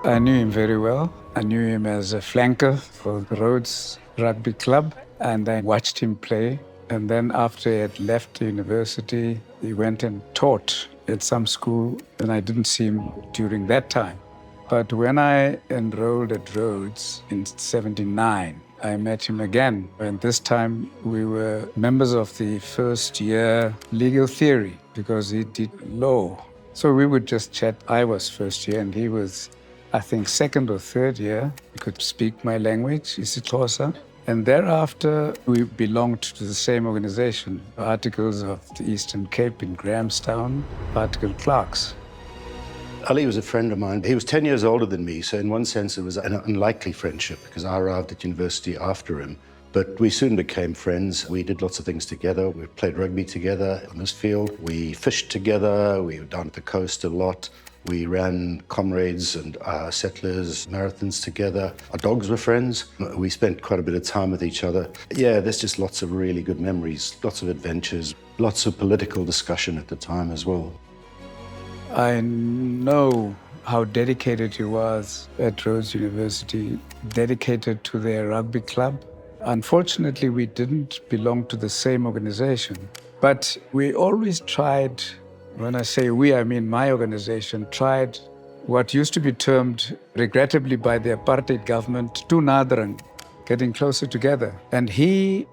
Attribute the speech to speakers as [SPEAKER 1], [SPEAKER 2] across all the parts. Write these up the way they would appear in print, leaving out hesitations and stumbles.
[SPEAKER 1] I knew him very well. I knew him as a flanker for the Rhodes Rugby Club, and I watched him play. And then after he had left the university, he went and taught at some school, and I didn't see him during that time. But when I enrolled at Rhodes in '79, I met him again. And this time we were members of the first year legal theory because he did law. So we would just chat. I was first year and he was, I think, second or third year. He could speak my language, isiXhosa. And thereafter, we belonged to the same organization, Articles of the Eastern Cape in Grahamstown, Article Clerks.
[SPEAKER 2] Ally was a friend of mine. He was 10 years older than me, so in one sense it was an unlikely friendship because I arrived at university after him. But we soon became friends. We did lots of things together. We played rugby together on this field. We fished together. We were down at the coast a lot. We ran comrades and settlers marathons together. Our dogs were friends. We spent quite a bit of time with each other. Yeah, there's just lots of really good memories, lots of adventures, lots of political discussion at the time as well.
[SPEAKER 1] I know how dedicated he was at Rhodes University, dedicated to their rugby club. Unfortunately, we didn't belong to the same organization, but we always tried, when I say we, I mean my organization, tried what used to be termed, regrettably by the apartheid government, toenaderings, getting closer together. And he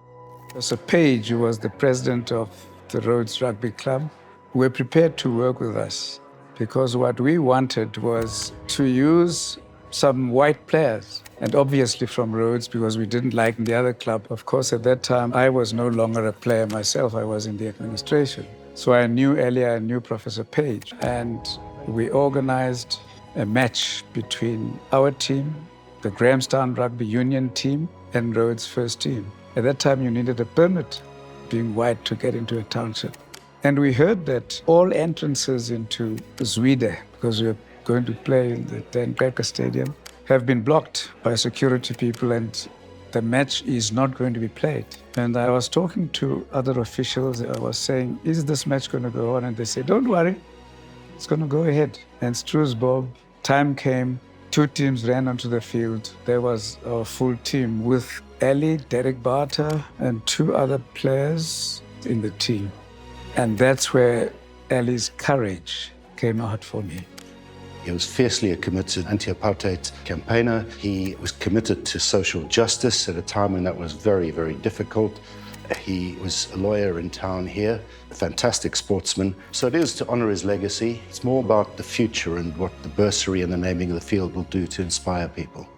[SPEAKER 1] was a page who was the president of the Rhodes Rugby Club, who were prepared to work with us because what we wanted was to use some white players, and obviously from Rhodes because we didn't like the other club. Of course, at that time, I was no longer a player myself. I was in the administration. So I knew Ally, I knew Professor Page, and we organized a match between our team, the Grahamstown Rugby Union team, and Rhodes' first team. At that time, you needed a permit, being white, to get into a township. And we heard that all entrances into Zwede, because we were going to play in the Dan Becker Stadium, have been blocked by security people and the match is not going to be played. And I was talking to other officials. I was saying, is this match going to go on? And they said, don't worry, it's going to go ahead. And Bob, time came, two teams ran onto the field. There was our full team with Ally, Derek Barter, and two other players in the team. And that's where Ally's courage came out for me.
[SPEAKER 2] He was fiercely a committed anti-apartheid campaigner. He was committed to social justice at a time when that was very, very difficult. He was a lawyer in town here, a fantastic sportsman. So it is to honor his legacy. It's more about the future and what the bursary and the naming of the field will do to inspire people.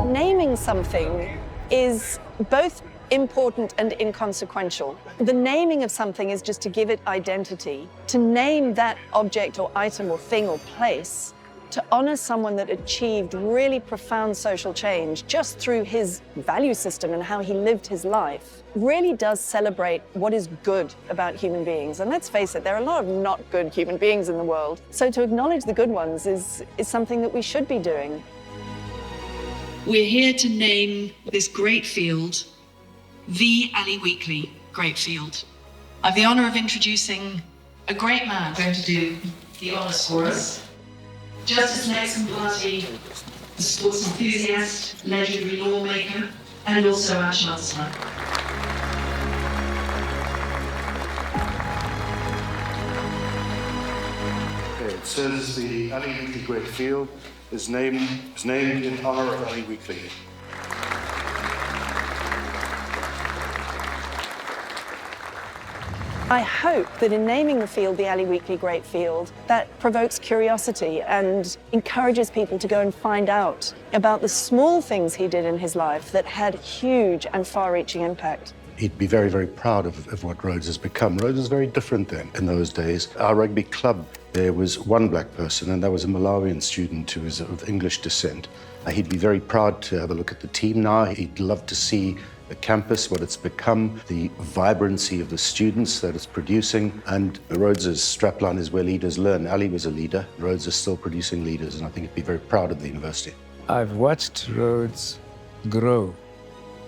[SPEAKER 3] Naming something is both important and inconsequential. The naming of something is just to give it identity. To name that object or item or thing or place, to honor someone that achieved really profound social change just through his value system and how he lived his life, really does celebrate what is good about human beings. And let's face it, there are a lot of not good human beings in the world. So to acknowledge the good ones is something that we should be doing.
[SPEAKER 4] We're here to name this great field the Ally Weakley Great Field. I have the honour of introducing a great man going to do the honours for us. Justice and Excellent Party, the sports enthusiast, legendary lawmaker, and also our Chancellor.
[SPEAKER 2] Okay, it says the Ally Weakley Great Field is named in honour of Ally Weakley.
[SPEAKER 3] I hope that in naming the field the Ally Weakley Great Field, that provokes curiosity and encourages people to go and find out about the small things he did in his life that had huge and far-reaching impact.
[SPEAKER 2] He'd be very, very proud of what Rhodes has become. Rhodes was very different then, in those days. Our rugby club, there was one black person, and that was a Malawian student who was of English descent. He'd be very proud to have a look at the team now. He'd love to see the campus, what it's become, the vibrancy of the students that it's producing. And Rhodes's strapline is where leaders learn. Ally was a leader. Rhodes is still producing leaders, and I think he'd be very proud of the university.
[SPEAKER 1] I've watched Rhodes grow.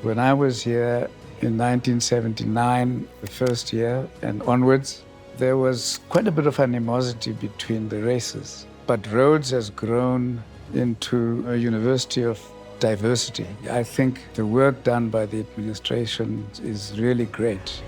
[SPEAKER 1] When I was here in 1979, the first year and onwards, there was quite a bit of animosity between the races. But Rhodes has grown into a university of diversity. I think the work done by the administration is really great.